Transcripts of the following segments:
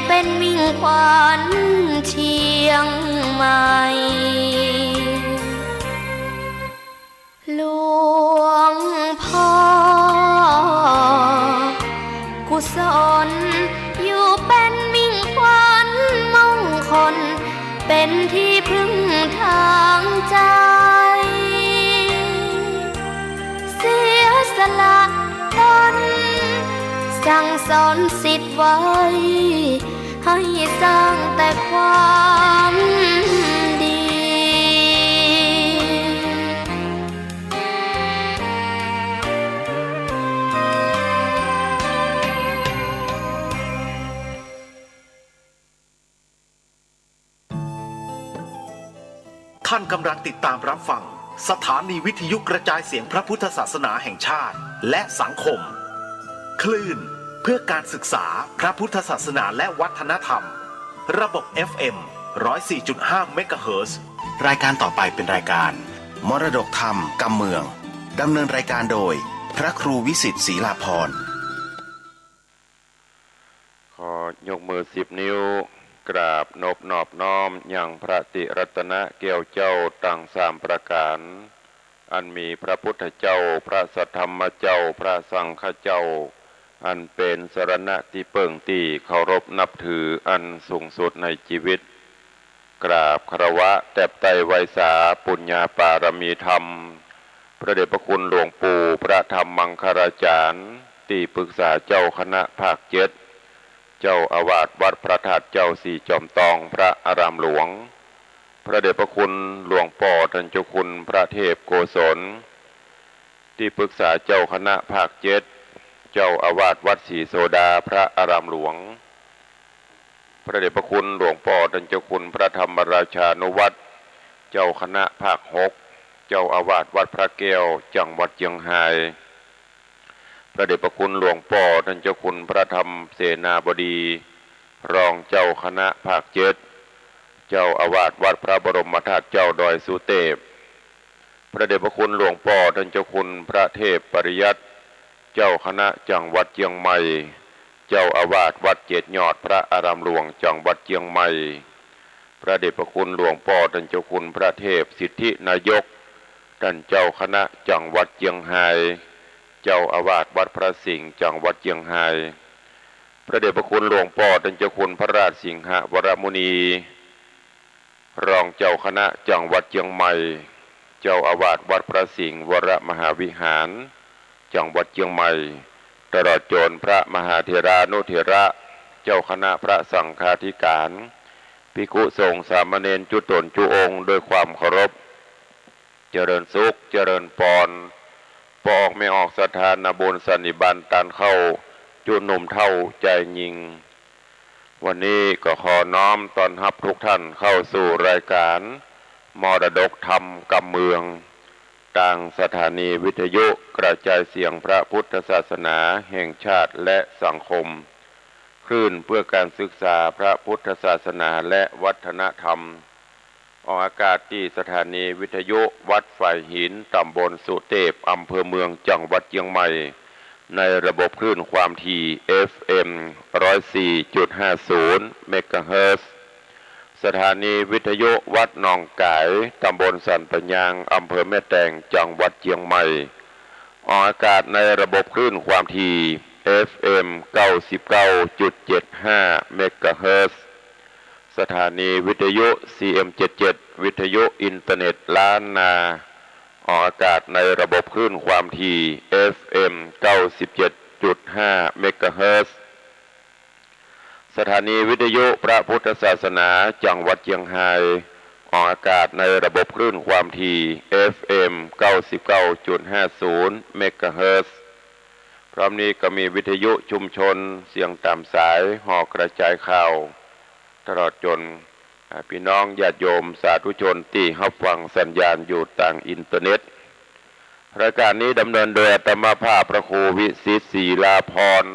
เป็นมิ่งขวัญเชียงใหม่หลวงพ่อกุศลอยู่เป็นมิ่งขวัญมงคลเป็นที่พึ่งทางใจเสียสละตนสั่งสอนสิทธิ์ไว้ให้สร้างแต่ความดีท่านกำลังติดตามรับฟังสถานีวิทยุกระจายเสียงพระพุทธศาสนาแห่งชาติและสังคมคลื่นเพื่อการศึกษาพระพุทธศาสนาและวัฒนธรรมระบบ FM 104.5 เมกะเฮิรตซ์รายการต่อไปเป็นรายการมรดกธรรมกำเมืองดำเนินรายการโดยพระครูวิสิทธิ์ศรีลาภรณ์ขอยกมือ10 นิ้วกราบนบน้อมอย่างพระติรัตนะแก้วเจ้าตั้ง3 ประการอันมีพระพุทธเจ้าพระสัทธรรมเจ้าพระสังฆเจ้าอันเป็นสรณะที่เปิ่งที่เคารพนับถืออันสูงสุดในชีวิตกราบคารวะแตบไตรไวสาปุญญาปารมีธรรมพระเดชพระคุณหลวงปู่พระธรรมมังคลาจารย์ที่ปรึกษาเจ้าคณะภาค7เจ้าอาวาสวัดพระธาตุเจ้าสี่จอมตองพระอารามหลวงพระเดชพระคุณหลวงพ่อท่านเจ้าคุณพระเทพโกศลที่ปรึกษาเจ้าคณะภาค7เจ้าอาวาสวัดศรีโสดาพระอารามหลวงพระเดชพระคุณหลวงพ่อท่านเจ้าคุณพระธรรมราชานุวัตรเจ้าคณะภาค6เจ้าอาวาสวัดพระแก้วจังหวัดเชียงรายพระเดชพระคุณหลวงพ่อท่านเจ้าคุณพระธรรมเสนาบดีรองเจ้าคณะภาค7เจ้าอาวาสวัดพระบรมธาตุเจ้าดอยสุเทพพระเดชพระคุณหลวงพ่อท่านเจ้าคุณพระเทพปริยัติเจ้าคณะจังหวัดเชียงใหม่เจ้าอาวาสวัด7 ยอดพระอารามหลวงจังหวัดเชียงใหม่พระเดชพระคุณหลวงพ่อท่านเจ้าคุณพระเทพสิทธินายกท่านเจ้าคณะจังหวัดเชียงรายเจ้าอาวาสวัดพระสิงห์จังหวัดเชียงรายพระเดชพระคุณหลวงพ่อท่านเจ้าคุณพระราชสิงหวรมุนีรองเจ้าคณะจังหวัดเชียงใหม่เจ้าอาวาสวัดพระสิงห์วรมหาวิหารจังหวัดเชียงใหม่ตลอดจนพระมหาเถรานุเถระเจ้าคณะพระสังฆาธิการภิกขุสงฆ์สามเณรจุตนจุองค์ด้วยความเคารพเจริญสุขเจริญพรปอกไม่ออกสถานบุญสันนิบาตตานเข้าจุหนุ่มเท่าใจยิงวันนี้ก็ขอน้อมต้อนรับทุกท่านเข้าสู่รายการมรดกธรรมกำเมืองทางสถานีวิทยุกระจายเสียงพระพุทธศาสนาแห่งชาติและสังคมคลื่นเพื่อการศึกษาพระพุทธศาสนาและวัฒนธรรมออกอากาศที่สถานีวิทยุวัดฝ่ายหินตำบลสุเทพอำเภอเมืองจังหวัดเชียงใหม่ในระบบคลื่นความถี่ FM 104.50 เมกะเฮิรตซ์สถานีวิทยุวัดหนองกายตำบลสันปะยางอำเภอแม่แตงจังหวัดเชียงใหม่ออกอากาศในระบบคลื่นความถี่ FM 99.75 เมกะเฮิรตซ์สถานีวิทยุ CM77 วิทยุอินเทอร์เน็ตล้านนาออกอากาศในระบบคลื่นความถี่ FM 97.5 เมกะเฮิรตซ์สถานีวิทยุพระพุทธศาสนาจังหวัดเชียงรายออกอากาศในระบบคลื่นความถี่ FM 99.50 เมกะเฮิรตซ์พร้อมนี้ก็มีวิทยุชุมชนเสียงตามสายห่อกระจายข่าวตลอดจนพี่น้องญาติโยมสาธุชนที่รับฟังสัญญาณอยู่ทางอินเทอร์เน็ตรายการนี้ดำเนินโดยอาตมาภาพพระครูวิสิทธิ์ศรีลาภรณ์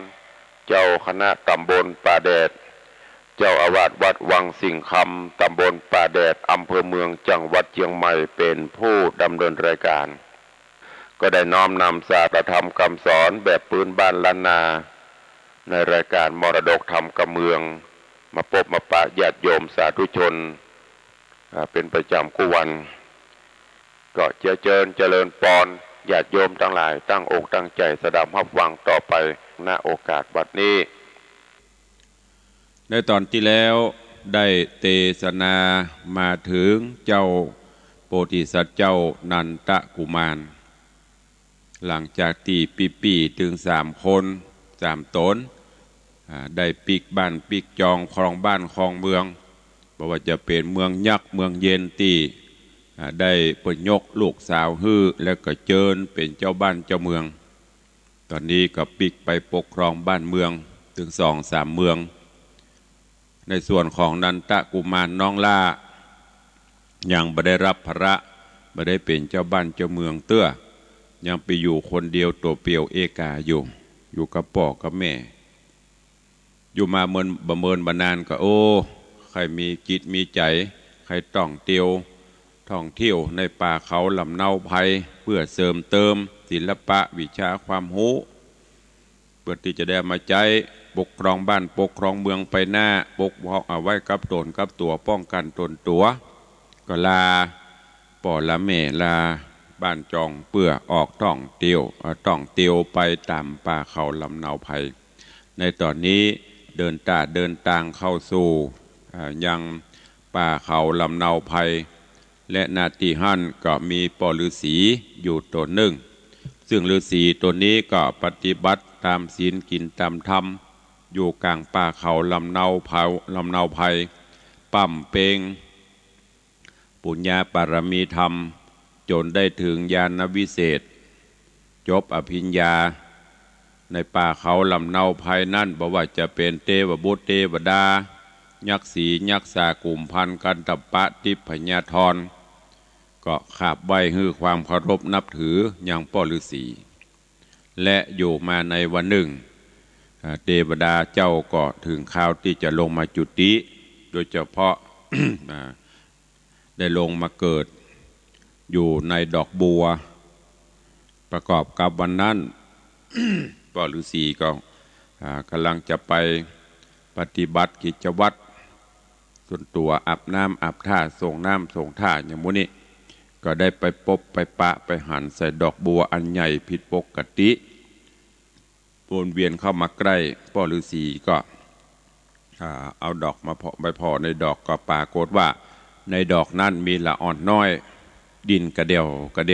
เจ้าคณะตำบลป่าแดดเจ้าอาวาสวัดวังสิงห์คำตำบลป่าแดดอำเภอเมืองจังหวัดเชียงใหม่เป็นผู้ดำเนินรายการก็ได้น้อมนำศาสตรธรรมคำสอนแบบพื้นบ้านล้านนาในรายการมรดกธรรมกำเมือง มาพบมาปะญาติโยมสาธุชนเป็นประจำคู่วันก็เจริญปอนญาติโยมทั้งหลายตั้งอกตั้งใจสดับรับฟังต่อไปณโอกาสบัดนี้ในตอนที่แล้วได้เทศนามาถึงเจ้าโพธิสัตว์เจ้านันทกุมารหลังจากที่ปีถึง3 คน3 ตนได้ปิกบ้านปิกจองครองบ้านครองเมืองบอกว่าจะเป็นเมืองยักษ์เมืองเย็นที่ได้เปิดยกลูกสาวฮื้อแล้วก็เจิญเป็นเจ้าบ้านเจ้าเมืองตอนนี้ก็ปิกไปปกครองบ้านเมืองถึง2-3 เมืองในส่วนของนันทกุมารน้องล่ายังไม่ได้รับภาระไม่ได้เป็นเจ้าบ้านเจ้าเมืองเตื้อยังไปอยู่คนเดียวตัวเปลี่ยวเอกาอยู่กับพ่อกับแม่อยู่มาเมินบานานก็โอ้ใครมีจิตมีใจใครต้องเที่ยวในป่าเขาลำเนาภัยเพื่อเสริมเติมศิลปะวิชาความรู้เพื่อที่จะได้มาใจปกครองบ้านปกครองเมืองไปหน้าปกป้องเอาไว้กับตนกับตัวป้องกันตนตัวก็ลาป่อละแม่ลาบ้านจองเพื่อออกต้องเที่ยวไปตามป่าเขาลำเนาภัยในตอนนี้เดินทางเข้าสู่ยังป่าเขาลำเนาภัยและนาทีหั่นก็มีป่อฤาษีอยู่ตัวหนึ่งซึ่งฤาษีตัวนี้ก็ปฏิบัติตามศีลกินตามธรรมอยู่กลางป่าเขาลำเนาภัยปั่มเปงปุญญาปารมีธรรมจนได้ถึงญาณวิเศษจบอภิญญาในป่าเขาลำเนาภัยนั่นบอกว่าจะเป็นเทวบุตรเทวดายักษ์สียักษ์สากุมพันกันตปะทิพญาธรก็ขาบใบฮือความเคารพนับถืออย่างพ่อฤาษีและอยู่มาในวันหนึ่งเทวดาเจ้าก็ถึงคราวที่จะลงมาจุติโดยเฉพาะ ได้ลงมาเกิดอยู่ในดอกบัวประกอบกับวันนั้น พ่อฤาษีก็กำลังจะไปปฏิบัติกิจวัตรส่วนตัวอาบน้ำอาบท่าส่งน้ำส่งท่าอย่างมุนี้ก็ได้ไปพบไปปะไปหันใส่ดอกบัวอันใหญ่ผิดปกติวนเวียนเข้ามาใกล้พ่อฤาษีก็เอาดอกมาใบพอในดอกก็ปรากฏว่าในดอกนั้นมีละอ่อนน้อยดินกระเดี่ย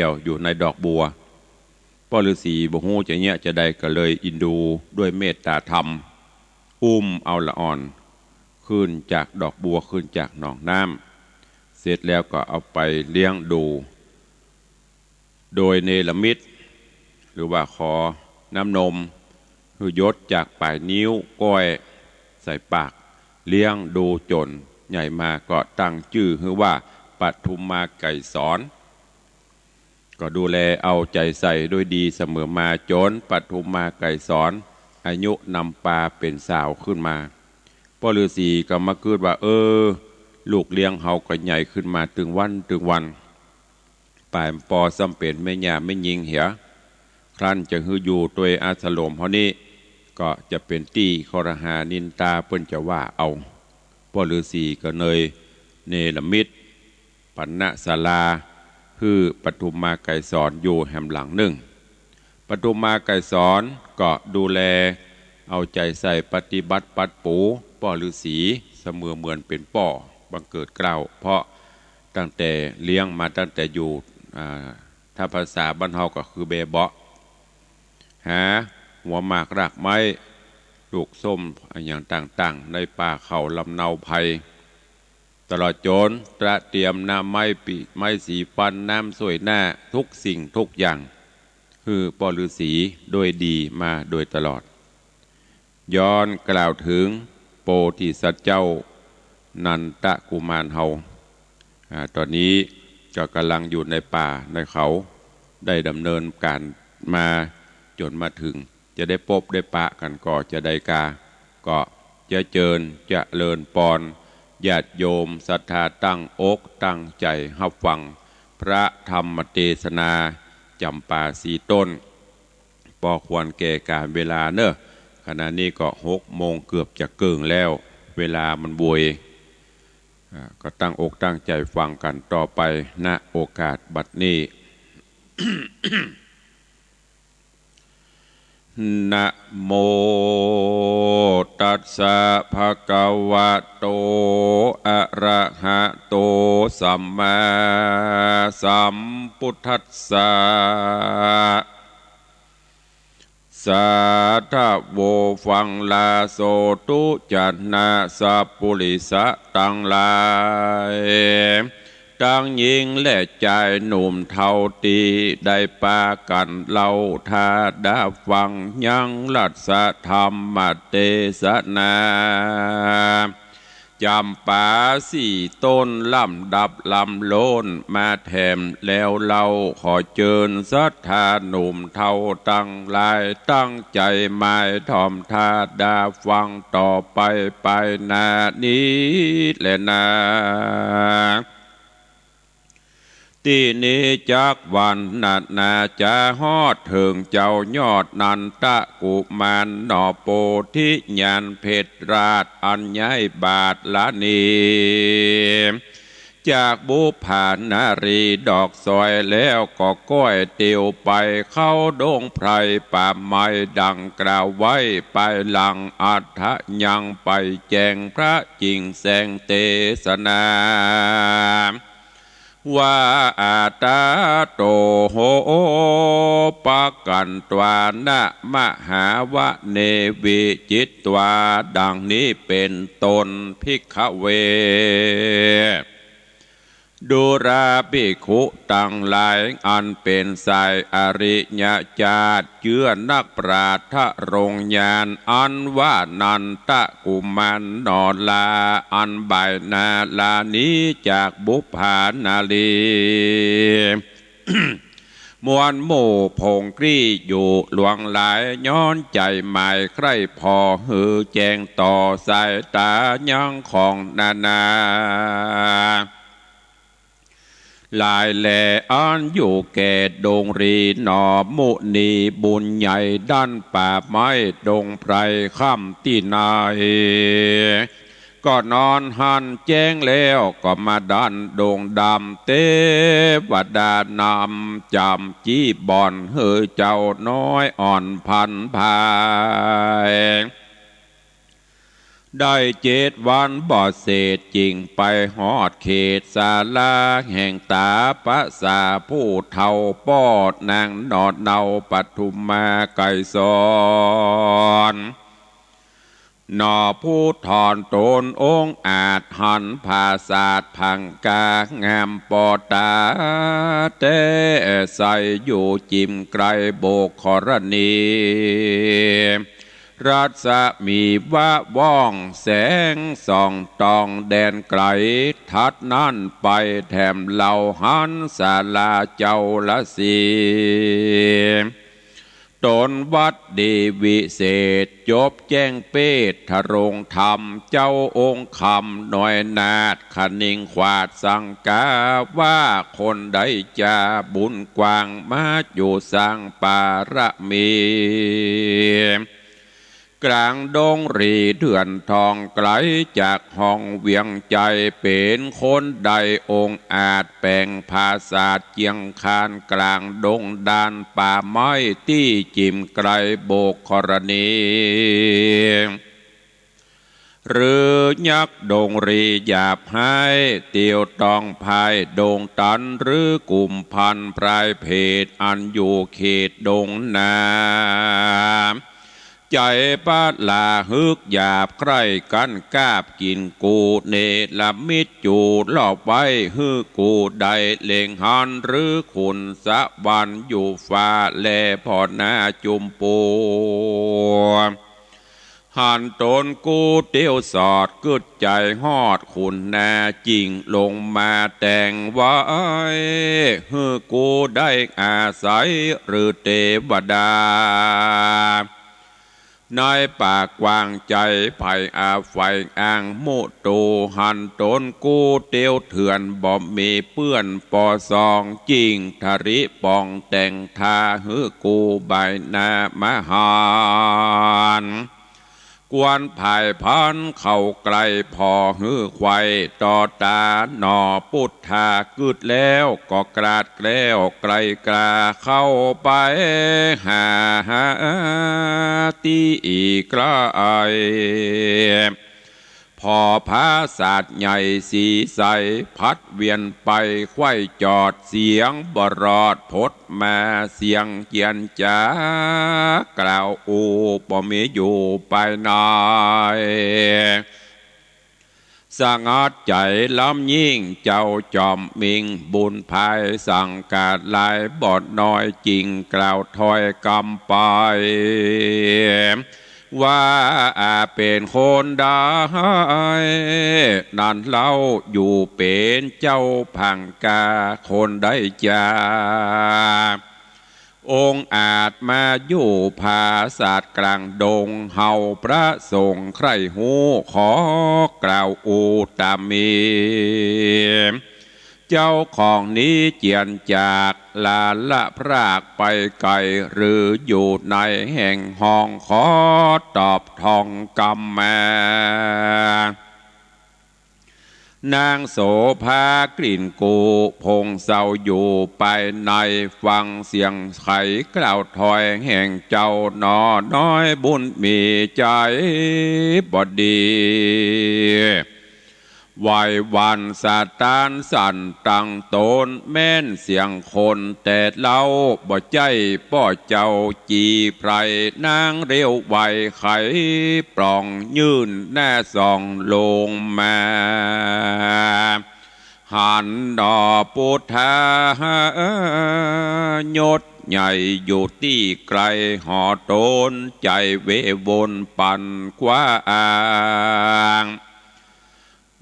วอยู่ในดอกบัวพ่อฤาษีบ่ฮู้จะเงี้ยจะได้ก็เลยอินดูด้วยเมตตาธรรมเอาละอ่อนขึ้นจากดอกบัวขึ้นจากหนองน้ำเสร็จแล้วก็เอาไปเลี้ยงดูโดยเนรมิตหรือว่าขอน้ำนมคือยศจากปลายนิ้วก้อยใส่ปากเลี้ยงดูจนใหญ่มาก็ตั้งชื่อคือว่าปทุมมาไก่สอนก็ดูแลเอาใจใส่ด้วยดีเสมอมาจนปทุมมาไก่สอนอายุนำปลาเป็นสาวขึ้นมาพ่อฤาษีก็มาคิดว่าลูกเลี้ยงเฮาก็ใหญ่ขึ้นมาถึงวันป่ายปอซ้ำเป็นไม่หยาไม่ยิงเหียครั้นจะฮืออยู่ตัวอาสลมเฮานี้ก็จะเป็นตี้คอรหานินตาเปิ้นจะว่าเอาพ่อฤาษีก็เลยเนรมิตปัณณศาลาคือปทุมมาไก่สอนอยู่แห่งหลังหนึ่งปทุมมาไก่สอนก็ดูแลเอาใจใส่ปฏิบัติปัดปูพ่อฤาษีเสมอเหมือนเป็นป่อบังเกิดเกล้าเพราะตั้งแต่เลี้ยงมาตั้งแต่อยู่ถ้าภาษาบ้านเฮาก็คือเบเบาะหาหัวหมากรากไม้ลูกส้มอย่างต่างๆในป่าเขาลำเนาภัยตลอดจนตระเตรียมน้ำไม้สีฟันน้ำสวยหน้าทุกสิ่งทุกอย่างคือพ่อฤาษีโดยดีมาโดยตลอดย้อนกล่าวถึงโพธิสัตว์เจ้านันทกุมารเฮาตอนนี้ก็กำลังอยู่ในป่าในเขาได้ดำเนินการมาจนมาถึงจะได้พบได้ปะกันก็จะได้ก็จะเจิญจะเลินปอนญาติโยมศรัทธาตั้งอกตั้งใจรับฟังพระธรรมเทศนาจำปาสีต้นพอควรแก่การเวลาเนอะขณะนี้ก็6 โมงเกือบจะเกิงแล้วเ เวลามันบวยก็ตั้งอกตั้งใจฟังกันต่อไปณโอกาสบัดนี้ นะโมตัสสะภะคะวะโตอะระหะโตสัมมาสัมพุทธัสสะสาธุโวฟังลาโสตุจันนาสัพปุริสะตังหลายทั้งหญิงและชายหนุ่มเท่าตีได้ปากันเล่าทาดาฟังยังรัสธรรมเทศนาจำปาสี่ต้นลำดับลำโลนมาแถมแล้วเราขอเจิญศรัทธาหนุ่มเท่าตั้งหลายตั้งใจหมายทอมทาดาฟังต่อไปนานี้แลนาที่นี้จากวันนาจะฮอดถึงเจ้ายอดนันตะกุมารหนอโปธิญาณเพชรราชอัญญายบาทละนีจากบุพานารีดอกซอยแล้วก็ก้อยเตียวไปเข้าดงไพรป่าไม้ดังกล่าวไว้ไปหลังอัฏฐยังไปแจงพระจริงแสงเทศนาว่าอาตาโตโหปะกันตวานะมหาวะเนวิจิตวาดังนี้เป็นตนภิกขเวดูราภิกขุตั้งหลายอันเป็นสายอริยญาติเชื่อนักปราชญ์รงญาณอันว่านันตะกุมารนอลาอันใบนาลานี้จากบุพานาลี มวลหมู่พงกรีอยู่หลวงหลายย้อนใจหมายใครพอหือแจงต่อสายตายังของนาลายแหล่อันอยู่แก่ดงรีหนอมุนีบุญใหญ่ด้านป่าไม้ดงไพรค่ำที่นายก็นอนหันแจ้งแล้วก็มาดันดงดำเทวดานำจำจี้บ่อนเฮือเจ้าน้อยอ่อนพันภายได้7 วันบ่เศษจริงไปหอดเขตศาลาแห่งตาปะสาผู้เฒ่าปอดนางนอดเนาปทุมมาไก่สอนนอผู้ถอนตนองค์อาจหันภาศาสพังกางามปอตาเตใส่อยู่จิมไกลโบกขรณีรัศมีว่าว่องแสงส่องตองแดนไกลทัดนั่นไปแถมเหล่าหันศาลาเจ้าละสีตนวัดดีวิเศษจบแจ้งเปตทรงธรรมเจ้าองค์คำหน่อยนาดขนิ่งขวาดสังกาว่าคนใดจะบุญกว้างมาอยู่สร้างปารมีกลางดงรีเดือนทองไกลจากห้องเวียงใจเป็นคนใดองค์อาจแปลงภาษาเจียงคานกลางดงดานป่าไม้ที่จิมไกลโบกขรณีหรือยักษ์ดงรีหยาบให้เตียวตองภายดงตันหรือกลุ่มพันพรายเพศอันอยู่เขตดงนาใจปาลาฮึกหยาบใครกันกาบกินกูเนลมิดจูลอบไว้ฮึกูใดเล่งหันหรือขุนสะวันอยู่ฟ้าแลพอนาจุมปูหันตนกูเตียวสอดกึดใจฮอดขุนนาจริงลงมาแต่งไว้ฮึกูได้อาศัยหรือเทวดานายปากกว้างใจไผ่อาไฟอ่างมุตูหันตนกูเตียวเถื่อนบ่มีเปื้อนปอซองจริงทริปองแต่งทาหือกูใบหน้ามหาน กวนภายพันเข้าไกลพอฮือควายต่อตาหนอพุทธากึดแล้วก็กราดแกล้วไกลกราเข้าไปหาตีอีกระไอพอพระศาสตร์ใหญ่สีใสพัดเวียนไปไขว้จอดเสียงบรอดพดมาเสียงเกียนจากล่าวอูบ่มีอยู่ไปไหนสงัดใจล้ำยิ่งเจ้าจอมมิงบุญภายสั่งกาดลายบอดน้อยจริงกล่าวถอยกำไปว่าเป็นคนได้นั่นเล่าอยู่เป็นเจ้าพังกาคนได้จาองค์อาจมาอยู่ภาศาสตร์กลางดงเฮาพระสงฆ์ใครหูขอกล่าวอูตามีเจ้าของนี้เจียนจากลาละพรากไปไกลหรืออยู่ในแห่งห้องขอตอบทองกำแมนางโสภากลิ่นกูพงเศร้าอยู่ไปในฟังเสียงไขกล่าวถอยแห่งเจ้าหนอน้อยบุญมีใจบดีวัยวันสาตานสั่นตั้งตนแม่นเสียงคนแต่เล่าบ่ใจป้อเจ้าจีไพรนางเรียวไหวไขปล่องยื่นแน่ส่องลงมาหันดอพุทธายศใหญ่อยู่ที่ไกลหอตนใจเววนปันกว่าอ่าง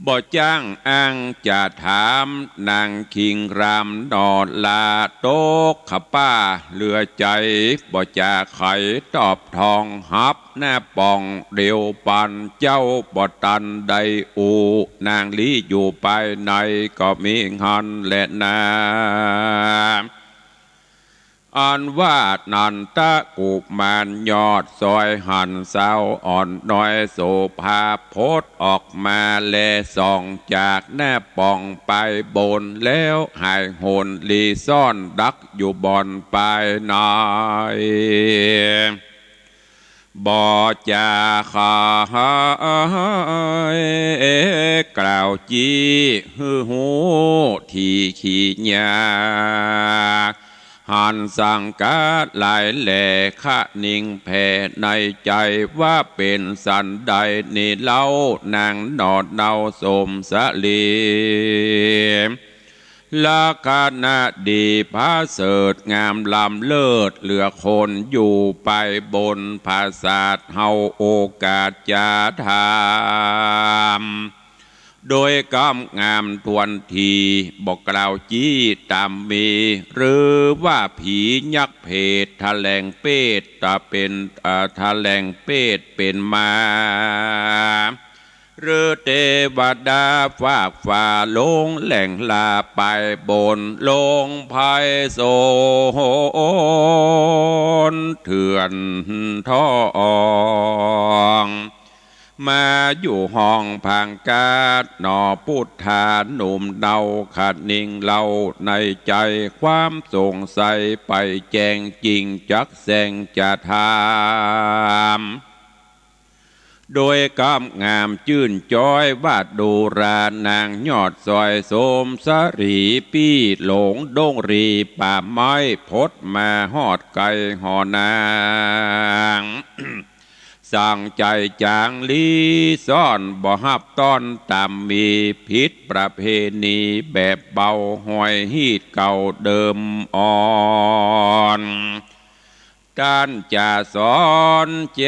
บ่จ้างอ้างจะถามนางคิงรามนอดลาโตกขป้าเหลือใจบ่จะไขตอบทองฮับหน้าป่องเดียวปันเจ้าบ่ตันใดอูนางลีอยู่ไปในก็มีหันและนาอันว่านันตะกุมารยอดซอยหันเศร้าอ่อนน้อยโสภาโพธออกมาแลส่องจากแน่ป่องไปบนแล้วหายโหนลีซ่อนดักอยู่บอนไปนายบ่จะขายกล่าวจีฮือหูที่ขี้ยากหันสั่งกาดลายแหล่ขะนิ่งแผ่ในใจว่าเป็นสันใดนี่เล่านางนอดเนาสมสลีลาคานาดีพระเสดงามลำเลิศเหลือคนอยู่ไปบนภาษาเฮาโอกาสจะถามโดยกำงามทวนทีบอกกล่าวจี้ตามมีหรือว่าผียักษ์เพศทะแลงเป็ดตาเป็นทะแลงเป็ดเป็นมาหรือเทวดาฝากฝ่าลงแหล่งลาไปบนลงภัยโซนเถื่อนทองมาอยู่ห้องพังกาดหนอพุทธาหนุ่มเดาขัดนิ่งเล่าในใจความสงสัยไปแจงจริงจักแสงจะถามโดยกำงามจื่นจ้อยวาดดูรานางยอดซอยโสมสรีปี้หลงดงรีป่าไม้พดมาหอดไก่หอนางสั่งใจจางลีซ่อนบ่ฮับต้อนตามมีพิษประเพณีแบบเบาหอยฮีดเก่าเดิมอ่อนการจะสอนเจี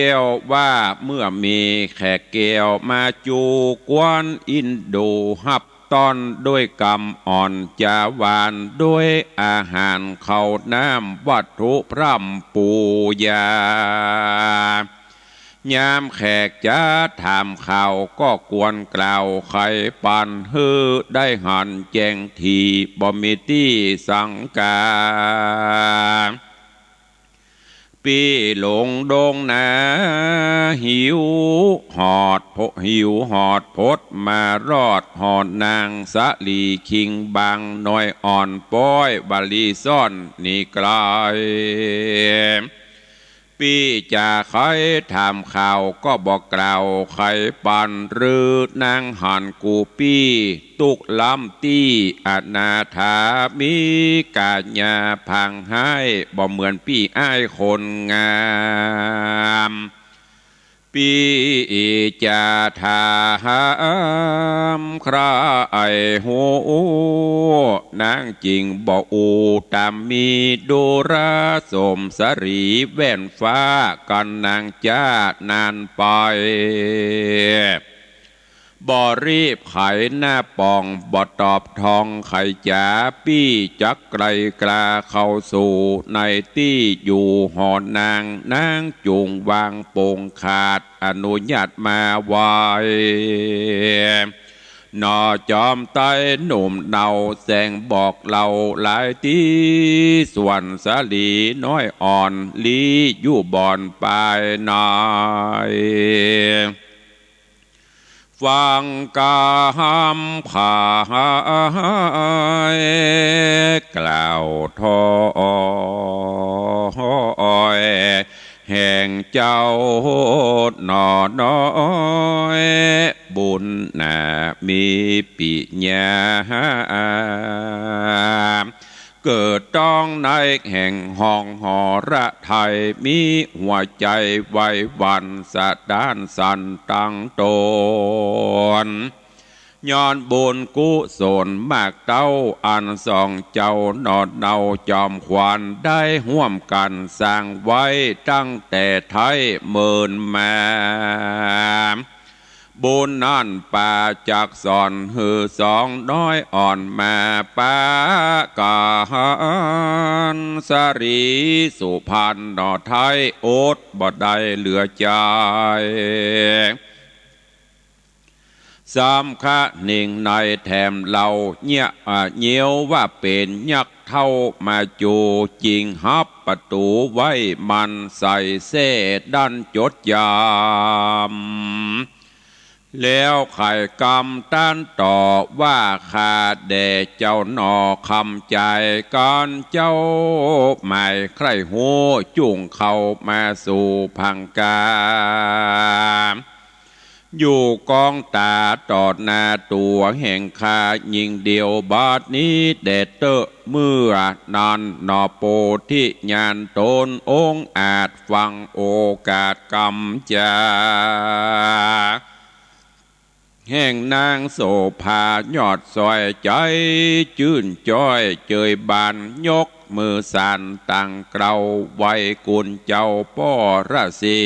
ยวว่าเมื่อมีแขกเกี่ยวมาจูกวนอินดูฮับต้อนด้วยกำอ่อนจาหวานด้วยอาหารข้าวน้ำวัตถุพร่ำปูยายามแขกจะถามข่าวก็กวนกล่าวไขปันฮือได้หันแจงทีบ่มีที่สังกา ปีหลงดงนาหิวหอดพดมารอดหอดนางสะลีคิงบางน้อยอ่อนป้อยบาลีซ่อนนี่ไกลปีจะใครถามข่าวก็บอกกล่าวใครปันหรือนางหันกูปีตุกลำตี้อนาถามีกาญญาพังให้บ่เหมือนปีอ้ายคนงามปีจะถามใครหูนางจริงบ่อูตามมีดูราสมสรีแว่นฟ้ากันนางจ้านานไปบ่รีบไขหน้าปองบ่ตอบทองไขจ๋าปี้จักไกลกลาเข้าสู่ในที่อยู่หอนางจุงวางโป่งขาดอนุญาตมาไว้นอจอมไต้หนุ่มเนาแสงบอกเราหลายที่ส่วนสาลีน้อยอ่อนลีอยู่บ่อนปลายนายฟังกามผายกล่าวทอยแห่งเจ้าหนอน้อยบุญนามีปิญญาเกิดต้องในแห่งห้องหอระไทยมีหัวใจไว้วันสะด้านสันตั้งตนย้อนบุญกุศลมากเต้าอันสองเจ้านอดเนาจอมขวัญได้ห่วมกันสร้างไว้ตั้งแต่ไทยเมินมาบุญนั่นป่าจากสอนหือสองน้อยอ่อนมาป่ากานสรีสุพรรณนอไทยโอดบ่ได้เหลือใจสามคะหนึ่งในแถมเราเงียวว่าเป็นยักษ์เท่ามาจูจริงฮับประตูไว้มันใส่เส้ดันจดยามแล้วไข่กำต้านต่อว่าขาดแด่เจ้าหนอคำใจการเจ้าไม่ใครหัวจุ่งเข้ามาสู่พังกาอยู่กองตาตอดหน้าตัวแห่งคายิงเดียวบาดนี้เด็ดเตอเมื่อนานนอโปที่ญาณตนองอาจฟังโอกาสกำจาแห่งนางโสภายอดซอยใจจื่นจ้อยเจยบานยกมือสั่นตั้งเกลาไว้กุลเจ้าป้อระสี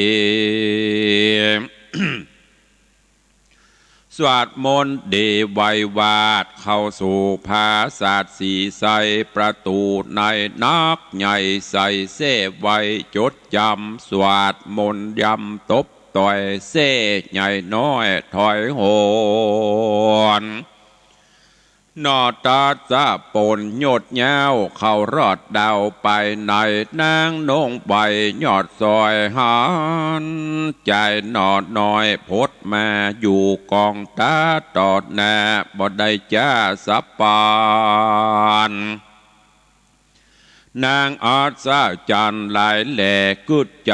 สวดมนต์เดไว้วาดเข้าสู่ภาศาสตร์สีใสประตูในนักใหญ่ใส่เสไว้จดจำสวดมนต์ยำตบต่อยเสใหญ่น้อยถอยโหนนอตาสะปนหยดเงาเข้ารอดดาวไปในนางนงใบยอดซอยหันใจนอดน้อยพดมาอยู่กองตาตอดหน้าบ่ได้จ้าสับปานนางอาสาจันหลายแหล่กึดใจ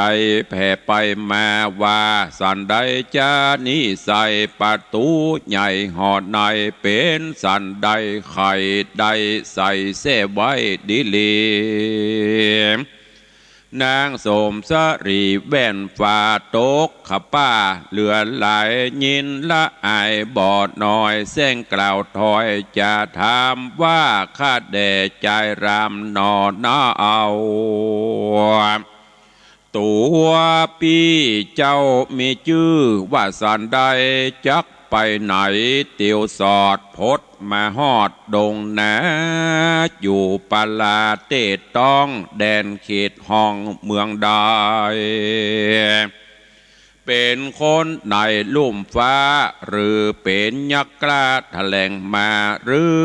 แผ่ไปมาว่าสันใดจ้านี้ใส่ประตูใหญ่หอดในเป็นสันใดไข่ใดใส่เสไว้ดิลีนางสมสรีแว่นฝ่าตกขป้าเหลือหลายยินละอายบอดน้อยเส้งกล่าวถอยจะถามว่าข้าแด่ใจรามนอนาเอาตัวปีเจ้ามีชื่อว่าสันใดจักไปไหนเตียวสอดพดมาฮอดดงนาอยู่ปาลาเตต้องแดนเขตห้องเมืองใด เป็นคนในลุ่มฟ้าหรือเป็นยักษ์กล้าแถลงมาหรือ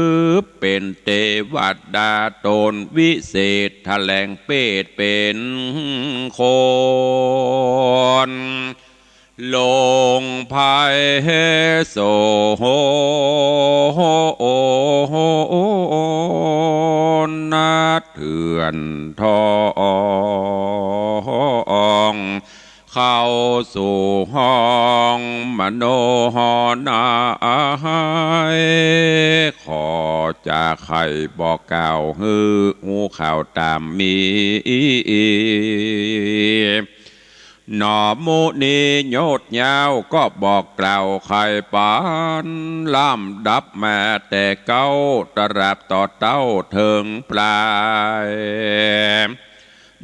เป็นเทวดาตนวิเศษแถลงเปตเป็นคนลงภัยโสนาเถื่อนทองเข้าสู่ห้องมโนหนาขอจากใครบอกกล่าวฮือหูข่าวตามมีหนอมุนีโยดยาวก็บอกกล่าวใครปานล่ำดับมาแต่เก้าตราบต่อเต้าถึงปลาย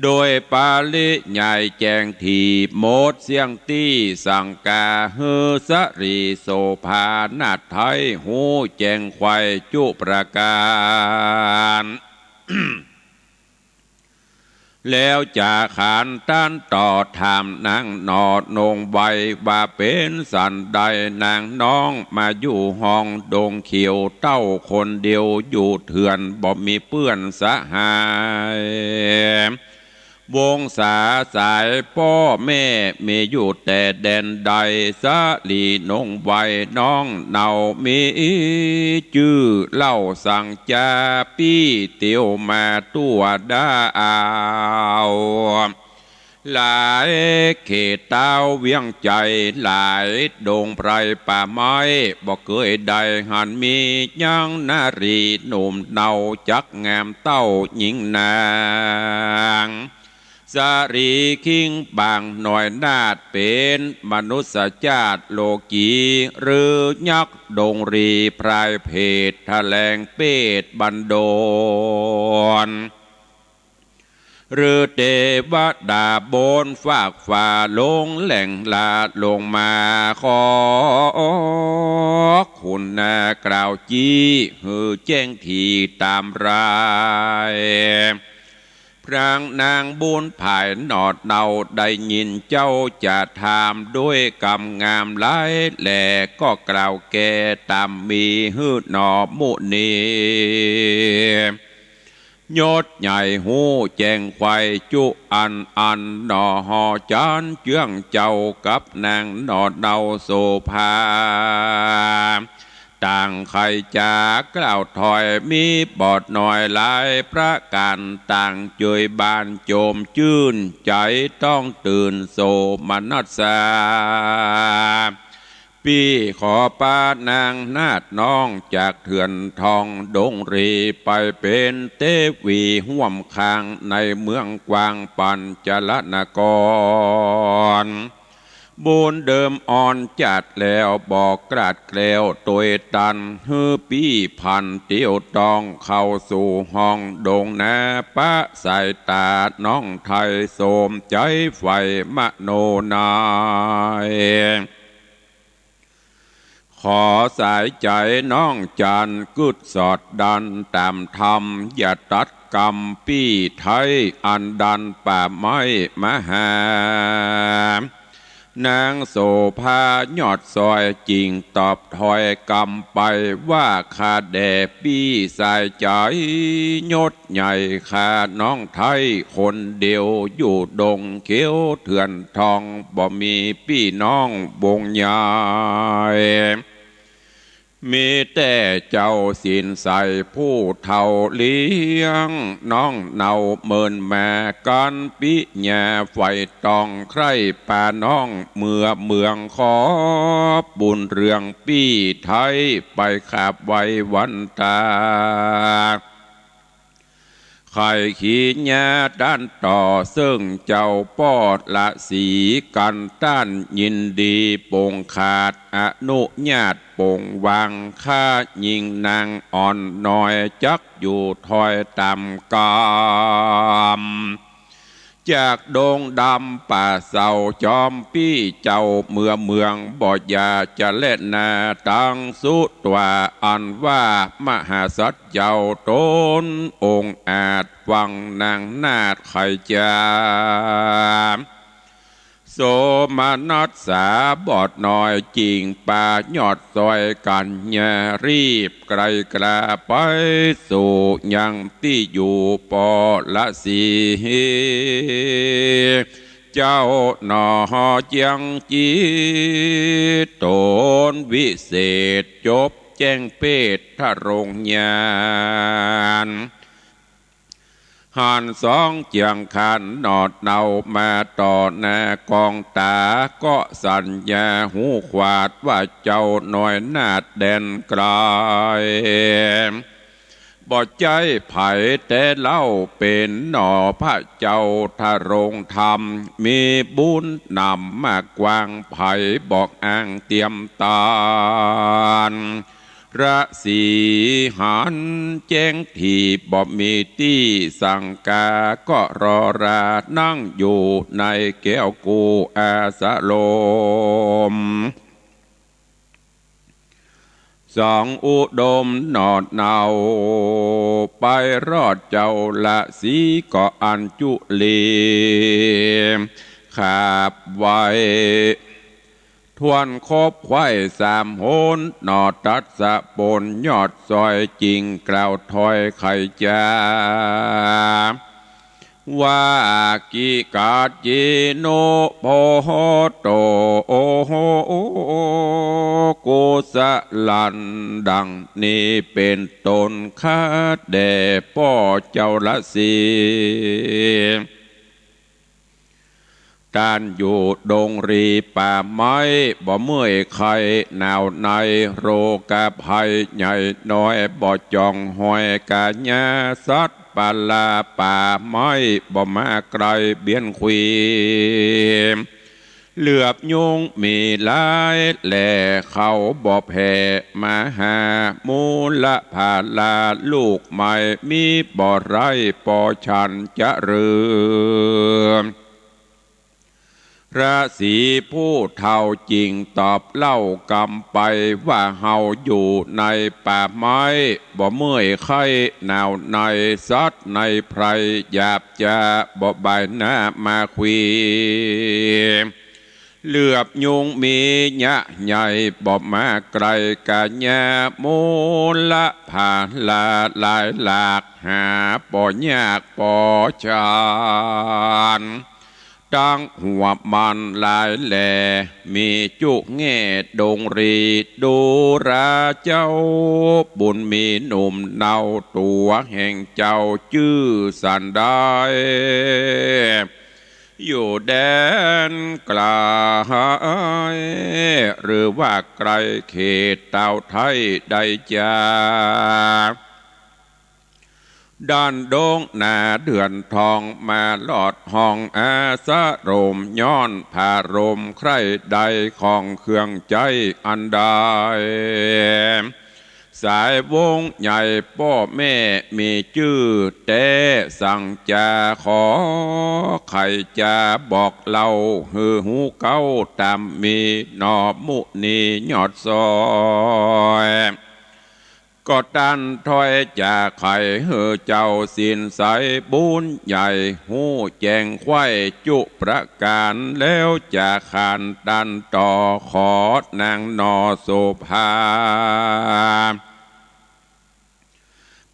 โดยปาลิใหญ่แจงทีโมดเสียงตี้สังกาฮือสรีโสภานาไทยหูแจงควายจุประการ แล้วจะขานต้านต่อถามนางนอดนงใบว่าเป็นสันใดนางน้องมาอยู่ห้องดงเขียวเต้าคนเดียวอยู่เถื่อนบ่มีเปื้อนสหายวงสาสายพ่อแม่มีอยู่แต่แดนใดสะลีนงไว้น้องเนามีจื้อเล่าสั่งจาปี้เตียวมาตัวดาวหลายเขตเต้าเวียงใจหลายดงไพรป่าไม้บอกเคยได้หันมียังนารีหนุ่มเนาจักงามเต้าหญิงนางสารีคิงบางหน่อยนาดเป็นมนุษยชาติโลกีหรือยักษ์ดงรีพรายเพศแถลงเปตบันโดนหรือเทวดาบนฝากฝ่าลงแหล่งลาดลงมาขอคุณนากล่าวจี้หือแจ้งทีตามรายพรางนางบุญภายนอดเนาได้ยินเจ้าจะถามด้วยกำงามหลายแหล่ก็กล่าวแก่ตามมีหื้อหนอมุนียศใหญ่หูแจงควายจุอันหนอหอจานเจื้องเจ้ากับนางนอดเนาโสภาต่างใครจากล่าวถอยมีบอดหน่อยหลายประการต่างเจยบานโจมชื่นใจต้องตื่นโสมนัสสาพี่ขอป้านางนาดน้องจากเถื่อนทองดงรีไปเป็นเทวีห่วมคางในเมืองกวางปัญจลนครบุญเดิมอ่อนจัดแล้วบอกกราดแกล้วตัวตันฮือปี้พันเตียวตองเข้าสู่ห้องดงนาปะสายตาน้องไทยโสมใจไฟมโนนายขอสายใจน้องจันกึดสอดดันตามธรรมอย่าตัดกรรมปี้ไทยอันดันป่าไม้มหานางโสภายอดซอยจริงตอบถอยกำไปว่าข้าแด่ปี้สายใจยศใหญ่ข้าน้องไทยคนเดียวอยู่ดงเขียวเถื่อนทองบ่มีพี่น้องบงยายมีแต่เจ้าสินใสผู้เท่าเลี้ยงน้องเนาเมินแม่กันปิญาไฟตองใครป่าน้องเมืองขอบุญเรื่องปี้ไทยไปขับไว้วันตาใครขี้ญาด้านต่อซึ่งเจ้าปอดละสีกันต้านยินดีปงขาดอนุญาตปงวางข้ายิงนางอ่อนน้อยจักอยู่ถอยต่ำกามจากดงดำป่าเสาจอมปี้เจ้าเมืองบ่อยาจะเล่นนาตังสุตัวอันว่ามหาสัตเจ้าตนองค์อาจวังนางนาดไขจา โสมานัสสาบอดหน่อยจริงป่ายอดซอยกันอย่ารีบไกลกลาไปสู่ยังที่อยู่ปอละสีเจ้าหนอยังจีตนวิเศษจบแจ้งเพศทะรงญาณหันสองเจียงขันนอดเนามาต่อหน้ากองตาก็สัญญาหูขวาดว่าเจ้าหน่อยนาดแดนไกลบ่ใจไผ่แต่เล่าเป็นหน่อพระเจ้าทะรงธรรมมีบุญนำมากกวางไผ่บอกอ้างเตรียมตานระสีหันแจ้งที่บ่มีที่สังกาก็รอรานั่งอยู่ในแก้วกูอาสะลมสองอุดมนอดเนาไปรอดเจ้าละสีก็อันจุลีขาบไว้ทวนคบไข่สามโหนนอตัดสะปนยอดซอยจริงกล่าวถอยไข่จาว่ากิกาจิโนโพโตโอโหกุสลันดังนี้เป็นตนคาแด่พ่อเจ้าละสีการอยู่ดงรีป่าไม้บ่เมื่อยไข่หนาวในโรกาภัยใหญ่น้อยบ่จองหอยกาญาสัตปาลาป่าไม้บ่มาไกลเบียนคุยเหลือบยุงมีหลายแหล่เขาบ่แผ่มาหามูละผาลาลูกใหม่มีบ่ไรปอชันจะเรืองราศีผู้เท่าจริงตอบเล่ากำไปว่าเฮาอยู่ในป่าไม้บ่เมื่อยไข้หนาวในซัดในไพรหยาบจะบ่ใบหน้ามาคุยเหลือบยุงมีญะใหญ่บ่มาไกลกะญามูละผ่านลาหลายหลากหาป่อยากป่อชานตั้งหัวมันลายแหล่มีจุแง่ดงรีดูราเจ้าบุญมีหนุ่มเนาตัวแห่งเจ้าชื่อสันได้อยู่แดนไกลหรือว่าไกลเขตเต่าไทยได้จาด้านดงหนาเดือนทองมาลอดห้องอาสะโรมย้อนผ่ารมใครใดของเครื่องใจอันใดสายวงใหญ่พ่อแม่มีชื่อแต่สั่งจะขอใครจะบอกเล่าหือหูเก้าตามมีนอมุนียอดซอยก็ดันถอยจากไข่เหือเจ้าสินใสบุญใหญ่หูแจงไข่จุประการแล้วจะขานดันต่อขอนางนอโสภา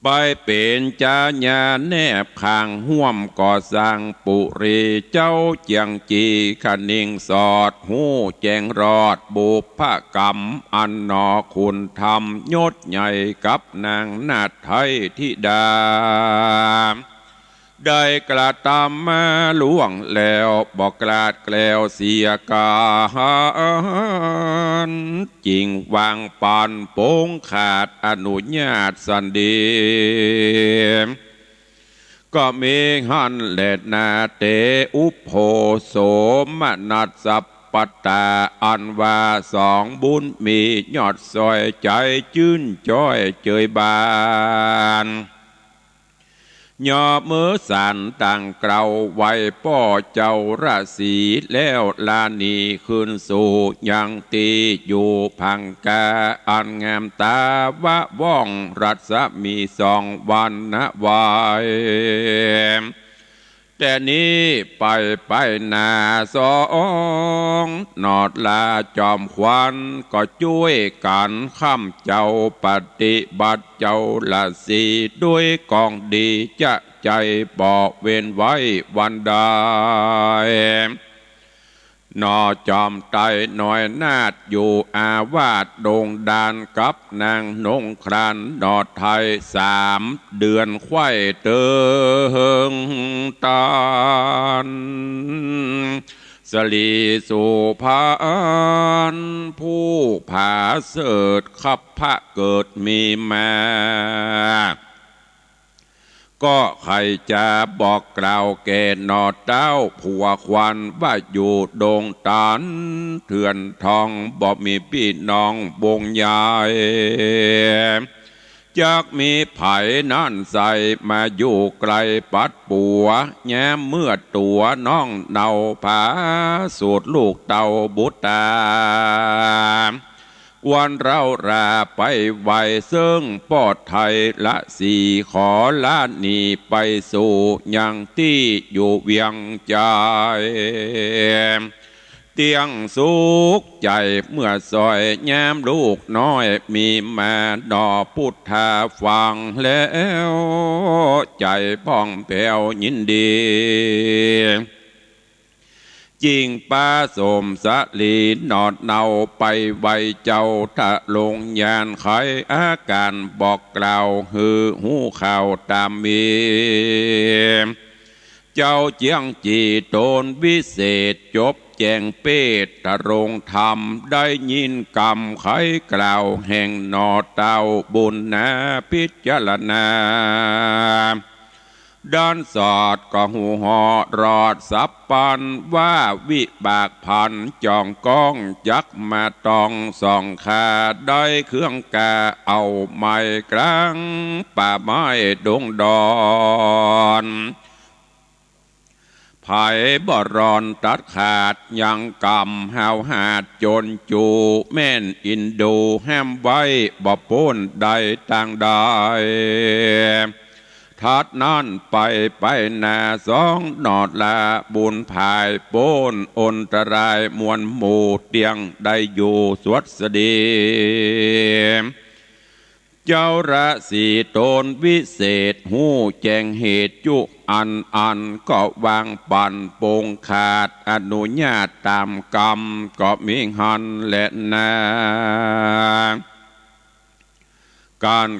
ไปเป็นจาญาแนบข้างห่วมก่อสร้างปุรีเจ้าเจียงจีขนิ่งสอดหูแจงรอดบุพกรรมอันนอคุณธรรมยศใหญ่กับนางนาถไทยธิดาได้กระทำมาล่วงแล้วบอกกลาดแกล้วเสียกาจริงวางปานโป้งขาดอนุญาตสันดีก็มีหันเลดนาเตอุโพโสมนัสสัปปตาอันว่าสองบุญมียอดซอยใจจื้นจ้อยเจยบานย่อมือสั่นต่างเกลาไว้ป้อเจ้าราศีแล้วลานีขึ้นสู่ยังตีอยู่พังกาอันงามตาวะว่องรัศมีสองวันนะวาย แต่นี้ไปนาสองนอดลาจอมขวัญก็ช่วยกันข้ามเจ้าปฏิบัติเจ้าละสีด้วยกองดีจะใจบอกเว้นไว้วันใดนอจอมไตหน่อยนาดอยู่อาวาสโด่งดานกับนางนงครานดอดไทย3 เดือนไข่เติงตานสลีสุภานผู้ผาเสดขับพระเกิดมีมาก็ใครจะบอกกล่าวแก่นอเต้าผัวควันว่าอยู่ดงตานเถื่อนทองบอกมีพี่น้องบงยายจากมีไผ่นั่นใส่มาอยู่ไกลปัดปัวแย้มเมื่อตัวน้องเนาผาสูดลูกเต่าบุตตาวันเราราไปไหวซึ่งปอดไทยละสี่ขอละนีไปสู่ยังที่อยู่เวียงใจเตียงสุขใจเมื่อซอยแย้มลูกน้อยมีมาดอพุทธาฟังแล้วใจพ่องแผ้วยินดีจิงป้าสมสะลีนอดเนาไปไวเจ้าทะลงยานไขอาการบอกกล่าวฮือหูข่าวตามมีเจ้าเจียงจีโตนวิเศษจบแจงเปตตะรงธรรมได้ยินกรรมไขกล่าวแห่งนอเต้าบุญนาพิจารณาด้านสอดก็หูหอรอดสับปันว่าวิบากพันจองก้องจักมาตองส่องขาได้เครื่องกาเอาไม้กลางป่าไม้ดงดอนไผ่บ่รอนตัดขาดยังกำหาวหาดจนจูแม่นอินดูแฮมไว้บ่พ้นใดต่างใดทัดนั่นไปนาสองนอดลาบุญภายโปนอนตรายมวลหมู่เตียงได้อยู่สวดสดีเจ้าราศีโตนวิเศษหูแจงเหตุจุอันก็วางปันโปงขาดอนุญาตตามกรรมก็มีหันและนาการ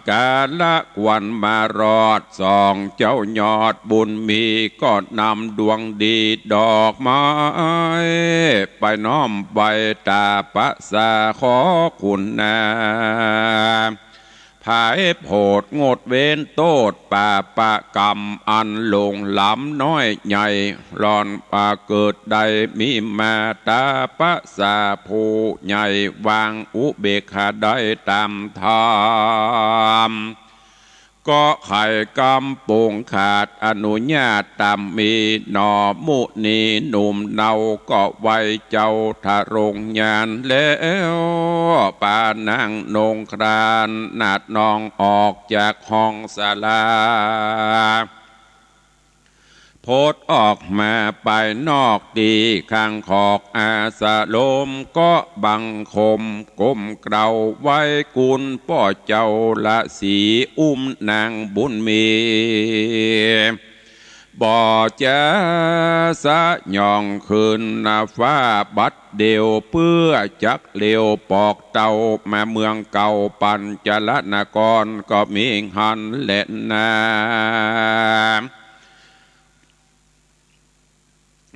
ละกวันมารอดส่องเจ้ายอดบุญมีก็นำดวงดีดอกไม้ไปน้อมใบตาปะสาขอคุณนาภายโพดงดเว้นโตดป่าปะกรรมอันลงล้ำน้อยใหญ่รอนป่าเกิดใดมีมาตาปะสาผู้ใหญ่วางอุเบกขาได้ตามธรรมก็ไข่กำปงขาดอนุญาตตามมีหนอมุนีหนุ่มเนาก็ไว้เจ้าทะรงยานแล้วป่านางนงครานนาดนองออกจากห้องศาลาโพดออกมาไปนอกดีข้างขอกอาสาลมก็บังคมก้มเกลาไว้กุลพ่อเจ้าละสีอุ้มนางบุญมีบ่จะสะย่องคืนนาฟ้าบัดเดียวเพื่อจักเลียวปอกเต่ามาเมืองเก่าปัญจลนครก็มีหันและนา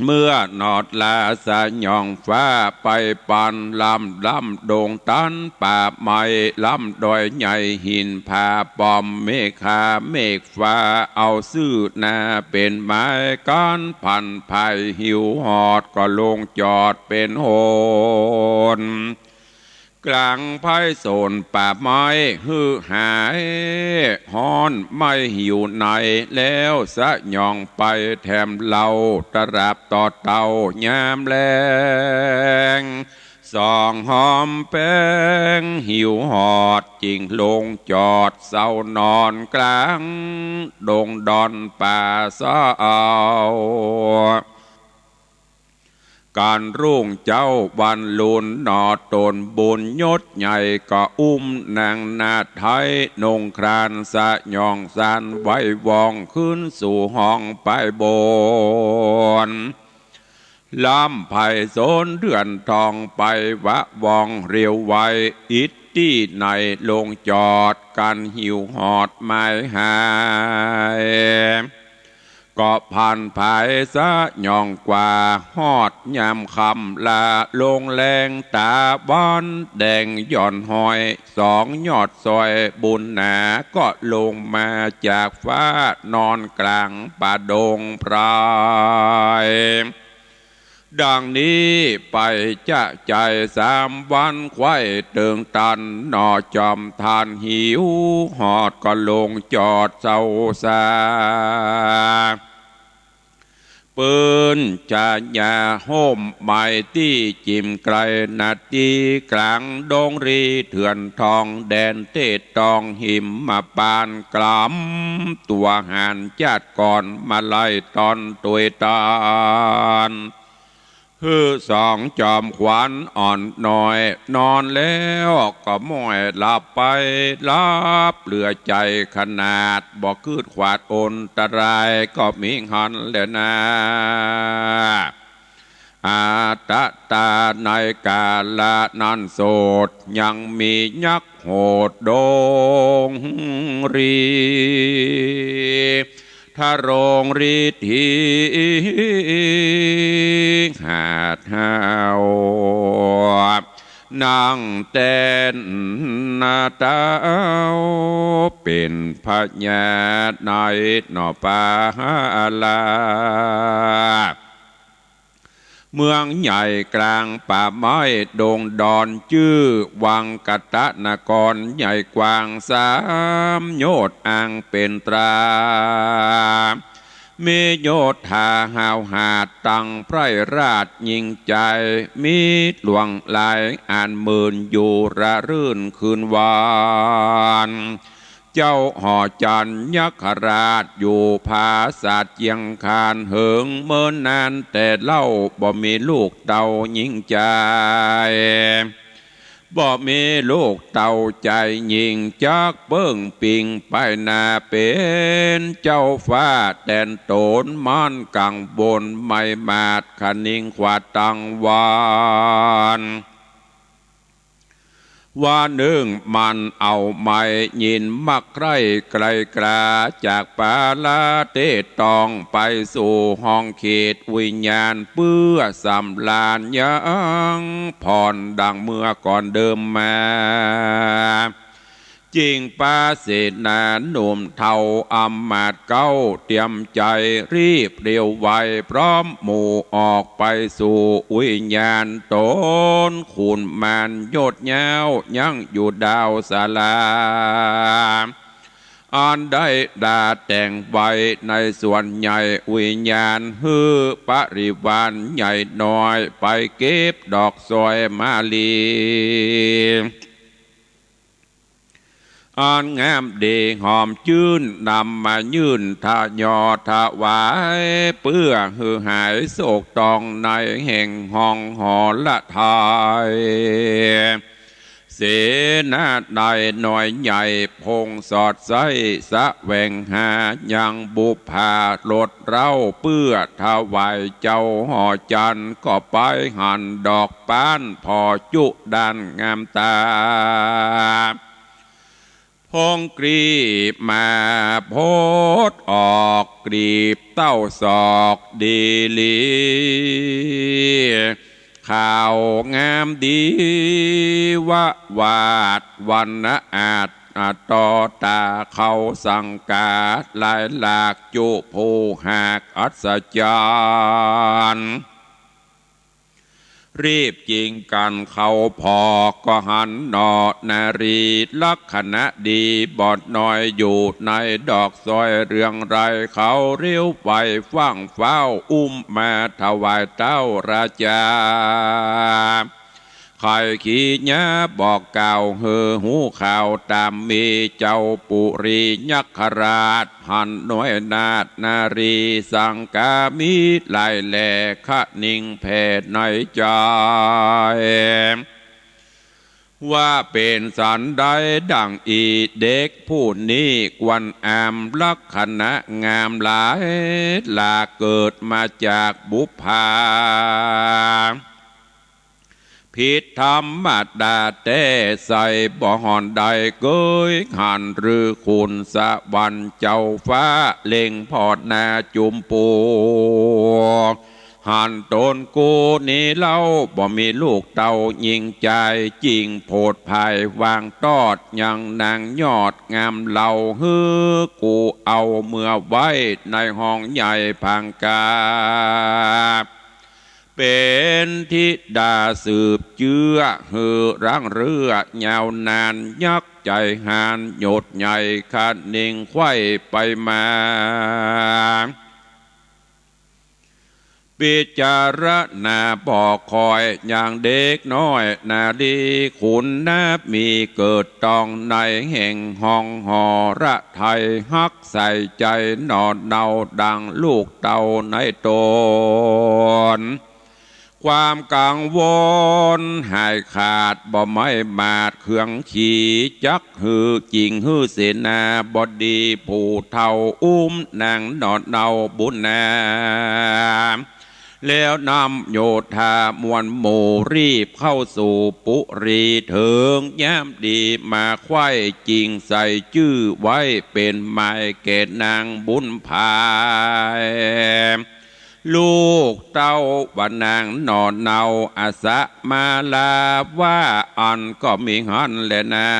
เมื่อนอดลาสะย่องฟ้าไปปันลำโด่งตันป่าไม้ลำดอยใหญ่หินผาปอมเมฆาเมฆฟ้าเอาซื่อนาเป็นไม้ก้อนพันภายหิวหอดก็ลงจอดเป็นโหนกลางไผ่โซนป่าไม้ฮือหายฮ้อนไม่หิวไหนแล้วสะย่องไปแถมเหล่าตราบต่อเต่ายามแรง สองหอมแป้งหิวหอดจิงลงจอดเศร้านอนกลางดงดอนป่าเศร้าการรุ่งเจ้าวันลุนนอตนบุญยศใหญ่ก็อุ้มนางนาไทยนงครานสะยองสานไว้วองขึ้นสู่ห้องไปบนล้ำไผ่โซนเดือนทองไปวะวองเรียวไว้อิตที่ในลงจอดกันหิวหอดไม้หายก็ผ่านภายสะย่องกว่าฮอดยามคำลาลงแรงตาบ้อนแดงย่อนหอยสองยอดซอยบุญหนาก็ลงมาจากฟ้านอนกลางป่าดงพรายดังนี้ไปจะใจ3 วันไข้เติงตันนอจอมทานหิวหอดก็ลงจอดเศร้าซาปืนจะยาโฮมใบที่จิมไกลนาทีกลางดงรีเถื่อนทองแดนเตตตองหิมมาปานกลำตัวหานจัดก่อนมาไล่ตอนตุยตานสองจอมขวัญอ่อนหน่อยนอนแล้วก็ม้อยหลับไปลับเหลือใจขนาดบอกคืดขวาดอนตรายก็มีหันแล้วนะอาตตาในกาลนันโสดยังมียักษ์โหดดงรีถ้าโรงฤทธิหาดหาวนั่งเต้นนาตาเป็นพญาในนอปาลาเมืองใหญ่กลางป่าไม้ดงดอนชื่อวังกัตนกรใหญ่กว้าง3 โยชน์อ่างเป็นตรามีโยธาหาวหาดตังไพรราชยิ่งใจมีหลวงหลายอ่านหมื่นอยู่ระรื่นคืนวานเจ้าหอจันยักษราชอยู่ภาษาเจียงคานเหิงเมินนานแต่เล่าบ่มีลูกเต่ายิ่งใจบ่มีลูกเต่าใจยิ่งจากเบิ้งปิงไปนาเป็นเจ้าฟ้าแดนโตนมันกังบนไม่มาดขนิ่งขวาตังวานว่าหนึ่งมันเอาไม้ยินมักไรไกลกลาจากปาลาเตตองไปสู่ห้องเขตวิญญาณเพื่อสำลานยังผ่อนดังเมื่อก่อนเดิมมาจริงป้าเศษนาหนุ่มเท่าอำมาตย์เก้าเตรียมใจรีบเร็วไวพร้อมหมู่ออกไปสู่วิญญาณตนขุนมานโยดเย้ายังอยู่ดาวศาลาอันได้ดาแต่งไว้ในส่วนใหญ่วิญญาณฮือปริวารใหญ่น้อยไปเก็บดอกซอยมาลีอ่อนงามเดหอมชื่นนำมายื่นทายอถวายเพื่อหือหายโศกตองในแห่งห้องหอละทายเสนาใดหน่อยใหญ่พงสอดไส้สะแหวงหายังบุพาลดเร้าเพื่อถวายเจ้าหอจันก็ไปหันดอกปานพอจุดันงามตาพงกรีบมาโพดออกกรีบเต้าศอกดีลีข่าวงามดีวะวาดวันนะอาจต่อตาเขาสังกาดลายหลากจุผู้หากอัศจรรย์รีบจิงกันเขาพอก็หันนอนารีลักษณะดีบอดน้อยอยู่ในดอกซอยเรืองไรเขาเรียวไปฟังเฝ้าอุ้มมาถวายเต้าราชา ใครขี้ยะบอกกล่าวเฮอหูข่าวตามมีเจ้าปุรียักขราชหันน้อยนาฏนารีสังกามิลายแหล่ขะนิ่งแผ่ในใจว่าเป็นสันได้ดังอีเด็กผู้นี้กวนอามลักษณะงามหลายลาเกิดมาจากบุพภาผิดธรรมดาแต่ใส่บ่หอนใดเกยหันหรือคุณสะวันเจ้าฟ้าเล่งพอดนาจุมปูหันตนกูนี่เล่าบ่มีลูกเต่ายิงใจจริงโพดภายวางตอดยังนางยอดงามเหล่าฮือกูเอาเมื่อไว้ในห้องใหญ่พังกาเป็นธิดาสืบเชื้อฮือร่างเรือยาวนานยักใจหานโยดใหญ่ขาดนิ่งไขว้ไปมาพิจารณาบอกคอยอย่างเด็กน้อยนาดีขุนนับมีเกิดตองในแห่งห้องหอระไทยฮักใส่ใจนอนเนาดังลูกเต่าในตนความกังวลหายขาดบ่ไม่มาดเครื่องขี่จักหือจริงหือเสนาบดีผู้เท่าอุ้มนางนอนเนาบุญนาแล้วนำโยธามวลหมู่รีบเข้าสู่ปุรีเถิงย้ำดีมาไข่จริงใส่ชื่อไว้เป็นหมายเกตนางบุญภายลูกเต้าว่านางนอนเนาอาสะมาลาว่าอันก็มีหันแลนา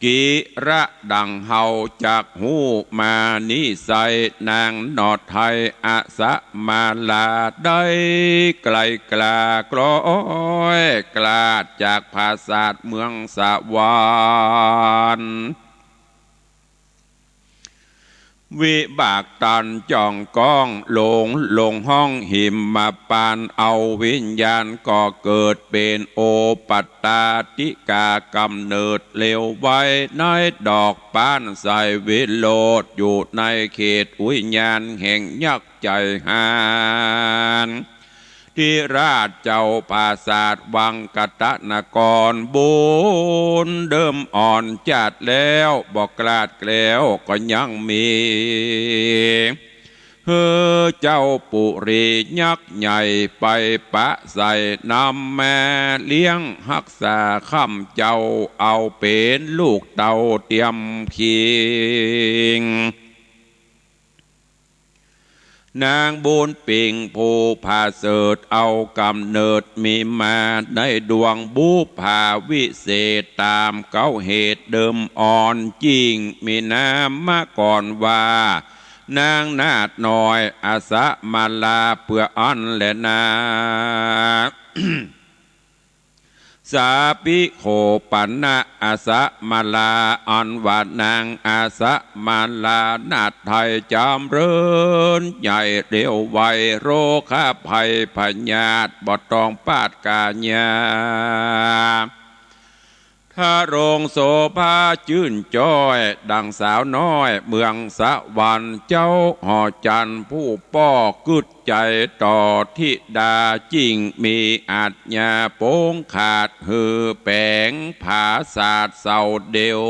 กิระดังเฮาจากหูมานิสัยนางนอดไทยอาสะมาลาได้ไกลกลากร้อยกลาดจากภาษาเมืองสวรรค์วิบากตันจ่องก้องลงห้องหิมมาปานเอาวิญญาณก็เกิดเป็นโอปัตตาติกากำเนิดเลวไว้ในดอกปานใสวิโลดอยู่ในเขตวิญญาณแห่งยักษ์ใจหานที่ราชเจ้าปราสาทวังกตนกรบุญเดิมอ่อนจัดแล้วบอกกลาดแกล้วก็ยังมีเฮ้อเจ้าปุรียักษ์ใหญ่ไปปะใส่นำแม่เลี้ยงรักษาคำเจ้าเอาเป็นลูกเต่าเตรียมคิงนางบุญปิงผู้พาเสดเอากำเนิดมีมาในดวงบุพาวิเศษตามเก้าเหตุเดิมอ่อนจริงมีน้ำมาก่อนว่านางนาดน้อยอาสะมาลาเพื่ออันและนา สาปิโคปันนะอาสะมาลาอันวานางอาสะมาลานาไทยจำเริญใหญ่เร็วไวโรคาภัยพญาตบ่ต้องปาดกาญาถ้าโรงโสภาชื่นจ้อยดังสาวน้อยเมืองสะวันเจ้าหอจันผู้ป้อกึดใจต่อทิดาจริงมีอาจญาโป้งขาดหือแปงผาศาสตร์เศร้าเดียว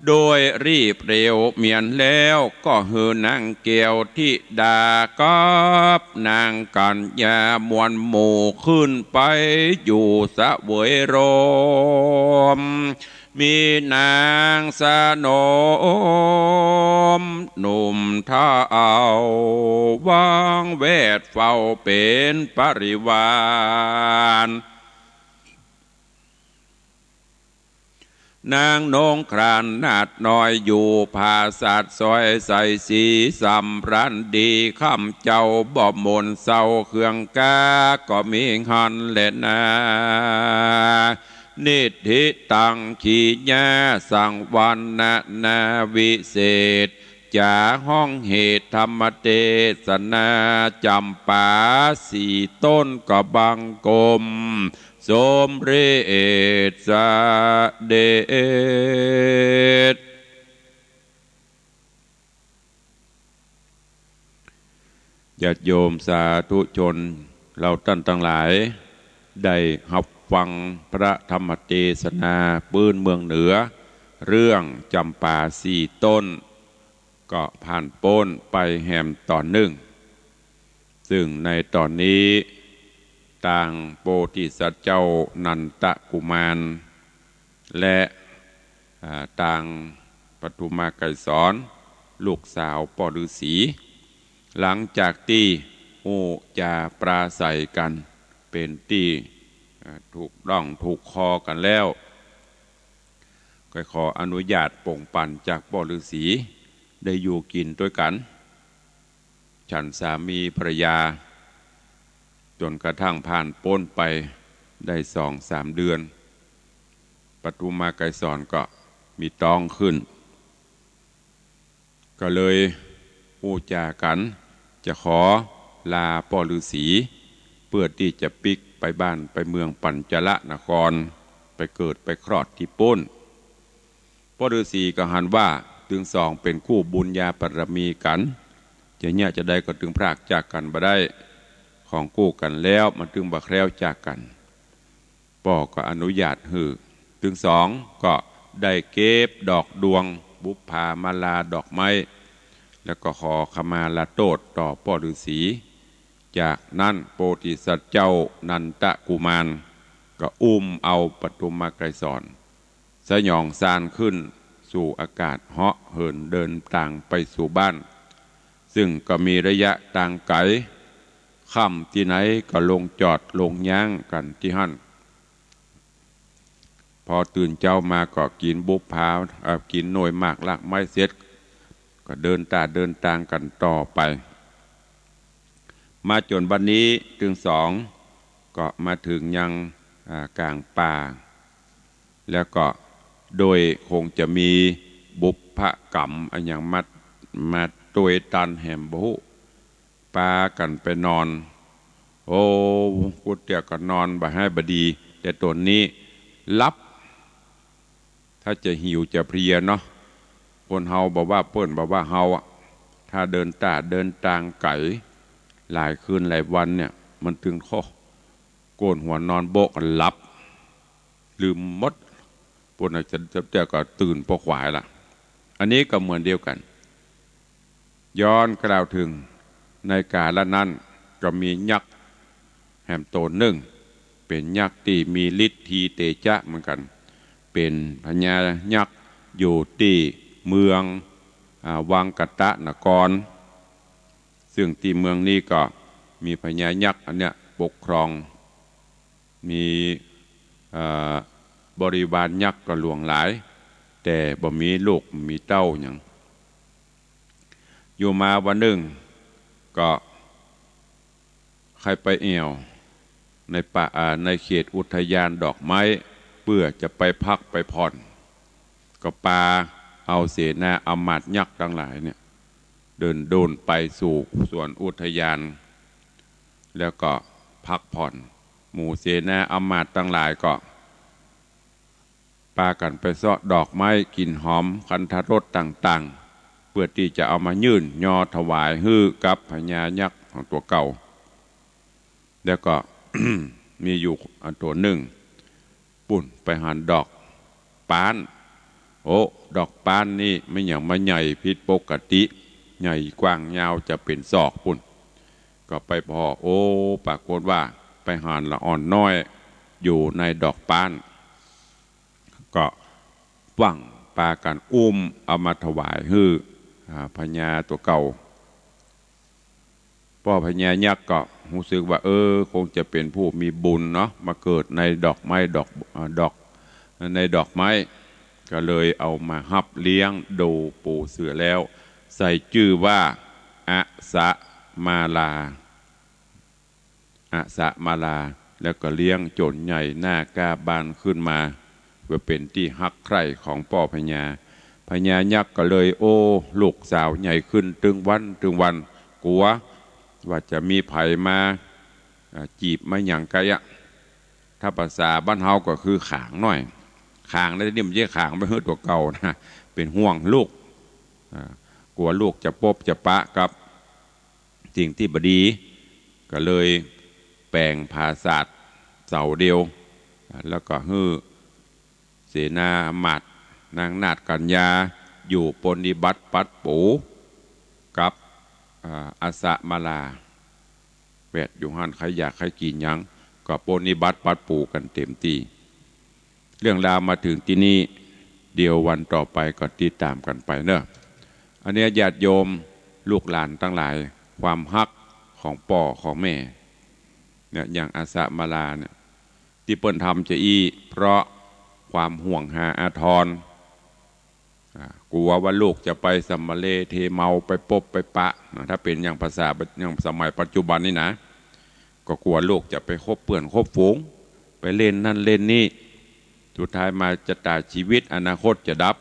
โดยรีบเร็วเมียนแล้วก็หือนางเกียวทิดากับนางกัญญามวลหมู่ขึ้นไปอยู่สะเวยโรมมีนางสนมหนุ่มท่าเอาวางเวทเฝ้าเป็นปริวารนางนงครานนาดน้อยอยู่ภาศาสซอยใส่สีสำรันดีข้ามเจ้าบ่มนเศร้าเครื่องกาก็มีหันแหละนานิธิตังขีญาสังวันนาวิเศษ จาห้องเหตุธรรมเทศนาจำปาสี่ต้นกบังกลมสมเรศเดชญาติโยมสาธุชนเราท่านทั้งหลายได้รับฟังพระธรรมเทศนาปื้นเมืองเหนือเรื่องจำปาสี่ต้นก็ผ่านพ้นไปแหมตอนหนึ่งซึ่งในตอนนี้ต่างโพธิสัตว์เจ้านันตกุมารและต่างปฐุมาไกรสอนลูกสาวปอฤาษีหลังจากที่จะปราศัยกันเป็นที่ถูกร่องถูกคอกันแล้วก็ขออนุญาตป่งปั่นจากปอฤาษีได้อยู่กินด้วยกันฉันสามีภรรยาจนกระทั่งผ่านพ้นไปได้2-3 เดือนปฐุมาไกรสอนก็มีท้องขึ้นก็เลยพูดจากันจะขอลาปอฤาษีเพื่อที่จะปิกไปบ้านไปเมืองปัญจละนครไปเกิดไปคลอดที่ปุ้นปอฤาษีก็หันว่าถึงสองเป็นคู่บุญญาบารมีกันจะเนี่ยจะได้ก็ถึงพรากจากกันบ่ได้ของกู้กันแล้วมันถึงบ่แคล้วจากกันป่อก็อนุญาตหือถึงสองก็ได้เก็บดอกดวงบุพภามาลาดอกไม้แล้วก็ขอขมาลาโทษต่อปอฤาษีจากนั้นโพธิสัตว์เจ้านันตกุมารก็อุ้มเอาปฐุมาไกรสอนสยองซานขึ้นสู่อากาศเหาะเหินเดินต่างไปสู่บ้านซึ่งก็มีระยะต่างไกลค่ำที่ไหนก็ลงจอดลงย่างกันที่หั่นพอตื่นเจ้ามาก็กินบุพภากินหน่วยมากลากไม้เสร็จก็เดินทางกันต่อไปมาจนวันนี้ถึงสองก็มาถึงยังกลางป่าแล้วก็โดยคงจะมีบุพกรรมอันอย่างมาตัวตันแหมบุปากันไปนอนโอ้กูเตียก็นอนบ่ให้บดีแต่ตัวนี้รับถ้าจะหิวจะเพลียเนาะคนเฮาบอกว่าเปิ้นบอกว่าเฮาถ้าเดินทางไกลหลายคืนหลายวันเนี่ยมันถึงข้อโกนหัวนอนโบกกันหลับลืมมดพวกนั้นจะก็ตื่นพอขวายละอันนี้ก็เหมือนเดียวกันย้อนกล่าวถึงในกาลนั้นก็มียักษ์แหมโตนหนึ่งเป็นยักษ์ที่มีฤทธิ์ทีเตจะเหมือนกันเป็นพญายักษ์อยู่ที่เมืองวังกัตตะนครซึ่งที่เมืองนี้ก็มีพญายักษ์อันเนี้ยปกครองมีบริวารยักษ์ก็หลวงหลายแต่บ่มีลูกมีเต้าอย่างอยู่มาวันหนึ่งก็ใครไปเอี่ยวในป่าในเขตอุทยานดอกไม้เพื่อจะไปพักไปผ่อนก็ปาเอาเสนาอมาตย์ยักษ์ทั้งหลายเนี่ยเดินโดนไปสู่สวนอุทยานแล้วก็พักผ่อนหมู่เสนาอมาตย์ทั้งหลายก็ปากันไปเสาะดอกไม้กลิ่นหอมคันธรสต่างๆเพื่อที่จะเอามายื่นยอถวายฮื้อกับพญายักษ์ของตัวเก่าแล้วก็ มีอยู่ตัวหนึ่งปุ่นไปหันดอกปานโอ้ดอกปานนี่ไม่อย่างมาใหญ่ผิดปกติใหญ่กว้างยาวจะเป็นศอกปุ่นก็ไปพอโอ้ปรากฏว่าไปหันละอ่อนน้อยอยู่ในดอกปานก็หวังปากันอุ้มเอามาถวายฮื้อพญาตัวเก่าพ่อพญายักษ์ก็รู้สึกว่าคงจะเป็นผู้มีบุญเนาะมาเกิดในดอกไม้ในดอกไม้ก็เลยเอามาฮับเลี้ยงดูปูเสือแล้วใส่ชื่อว่าอะสะมาลาแล้วก็เลี้ยงจนใหญ่หน้ากาบานขึ้นมาเพื่อเป็นที่ฮักใคร่ของพ่อพญา พญายักษ์ก็เลยโอ้ลูกสาวใหญ่ขึ้นตึงวันกลัวว่าจะมีไผมาจีบมาอย่างไกลอะถ้าภาษาบ้านเฮาก็คือขางหน่อยขางได้นี่มันเยอะขางไม่เฮือตัวเก่านะเป็นห่วงลูกกลัวลูกจะปบจะปะกับสิ่งที่บดีก็เลยแปลงภาษาเสาเดียวแล้วก็ฮือเสนามาดนางนาฏกัญญาอยู่ปฏิบัติปัดปูกับอาสะมาลาแวดอยู่หันใครอยากใครกินยังก็ปฏิบัติปัดปูกันเต็มที่เรื่องราวมาถึงที่นี่เดี๋ยววันต่อไปก็ติดตามกันไปเนอะอันนี้ญาติโยมลูกหลานทั้งหลายความฮักของพ่อของแม่เนี่ยอย่างอาสะมาลาเนี่ยที่เปิ้นทำจะอีเพราะความห่วงหาอาทรกลัวว่าลูกจะไปสัมมาเลเทเมาไปปบไปปะถ้าเป็นอย่างภาษาอย่างสมัยปัจจุบันนี่นะก็กลัวลูกจะไปคบเปื่อนคบฝูงไปเล่นนั่นเล่นนี่สุดท้ายมาจะตายชีวิตอนาคตจะดับ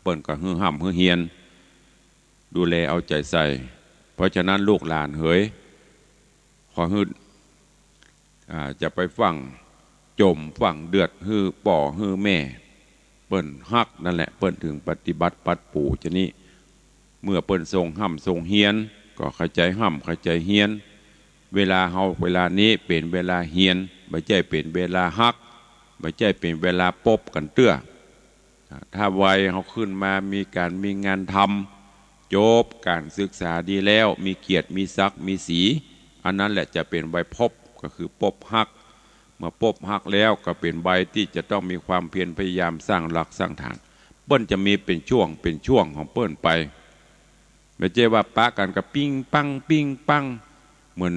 เปิ้นก็ฮือห่ำฮือเฮียนดูแลเอาใจใส่เพราะฉะนั้นลูกหลานเฮ้ยขอฮือจะไปฟังจมฟังเดือดฮือป่อฮือแม่เปิ้นฮักนั่นแหละเปิ้นถึงปฏิบัติปัดปู่จะนี้เมื่อเปิ้นทรงห่ำทรงเฮียนก็เข้าใจห่ำเข้าใจเฮียนเวลาเฮาเวลานี้เป็นเวลาเฮียนไม่ใช่เป็นเวลาฮักไม่ใช่เป็นเวลาปบกันเตื้อถ้าวัยเฮาขึ้นมามีงานทำจบการศึกษาดีแล้วมีเกียรติมีศักดิ์มีสีอันนั้นแหละจะเป็นวัยพบก็คือปบฮักเมื่อปบฮักแล้วก็เป็นใบที่จะต้องมีความเพียรพยายามสร้างหลักสร้างฐานเปิ้นจะมีเป็นช่วงของเปิ้นไปไม่ใช่ว่าปะกันกับปิ้งปังเหมือน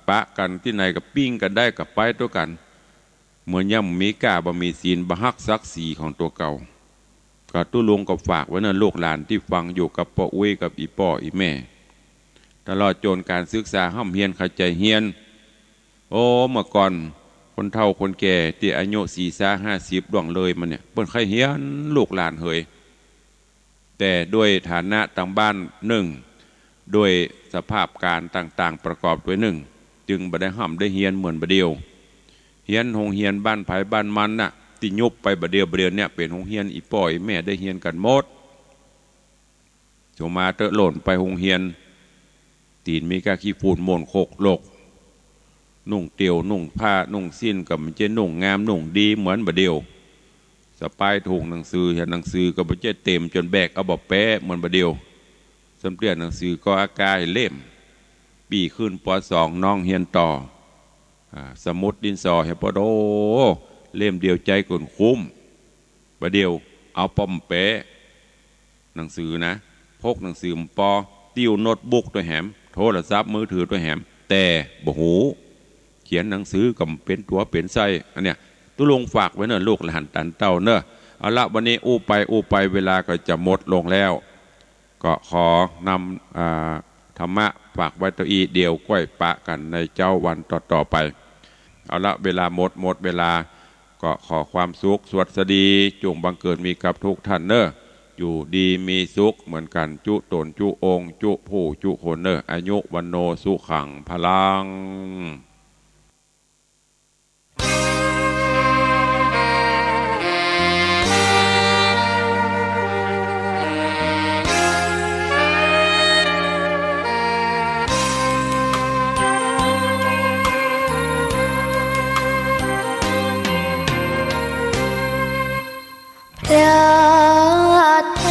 ปะกันที่ไหนกับปิ้งกันได้กับไปตัวกันเหมือนย่ำมีกาบมีศีลบฮักศักดิ์ศรีของตัวเก่าก็ตู้ลุงก็ฝากไว้นะลูกหลานที่ฟังอยู่กับพ่ออุ้ยกับอีพ่ออีแม่ตลอดจนการศึกษาห้ามเฮียนเข้าใจเฮียนโอ้เมื่อก่อนคนเฒ่าคนแก่ที่อายุ40-50ดวงเลยมันเนี่ยเปิ้นใครเฮียนลูกหลานเฮยแต่ด้วยฐานะต่างบ้านหนึ่งด้วยสภาพการต่างๆประกอบด้วยหนึ่งจึงบ่ได้ห้ามได้เฮียนเหมือนบ่เดียวเฮียนโรงเฮียนบ้านไผ่บ้านมันน่ะที่ยุบไปบ่เดียวเนี่ยเป็นโรงเฮียนอีป่อยแม่ได้เฮียนกันหมดโจมาเตอะหล่นไปโรงเฮียนตีนมีกะขี้ฝุ่นโมนโคกโลกนุ่งเตียวนุ่งผ้านุ่งสิ้นกับมันจะนุ่งงามนุ่งดีเหมือนบ่เดียวสปายถุงหนังสือเห็นหนังสือก็บ่จะเต็มจนแบกเอาบ่แปะเหมือนบ่เดียวสำเร็จหนังสือก็อากายเล่มปีขึ้นป.2น้องเฮียนต่อสมุดดินสอเฮปโดเล่มเดียวใจกุนคุ้มบ่เดียวเอาป้อมแปะหนังสือนะพกหนังสือปอติ้วโน้ตบุ๊กตัวแหมโทรศัพท์มือถือตัวแหมแต่บ่หูเขียนหนังสือกับเป็นตัวเป็นไส้อันเนี้ยตุลงฝากไว้เนอะลูกหลานตันเต้าเนอะเอาละวันนี้อู้ไปเวลาก็จะหมดลงแล้วก็ขอนำธรรมะฝากไว้ตัวอีเดียวก้อยปะกันในเจ้าวันต่อไปเอาละเวลาหมดเวลาก็ขอความสุขสวัสดีจงบังเกิดมีกับทุกท่านเนอะอยู่ดีมีสุขเหมือนกันจุตนจุองค์จุผู้จุคนเนอะอายุวันโนสุขังพลังพระเท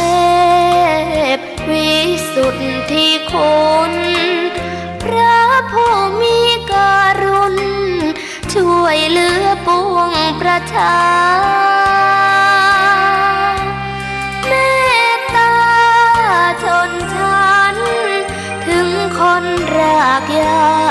พวิสุทธิคุณพระผู้มีการุณช่วยเหลือปวงประชาเมตตาชนชั้นถึงคนรากหญ้า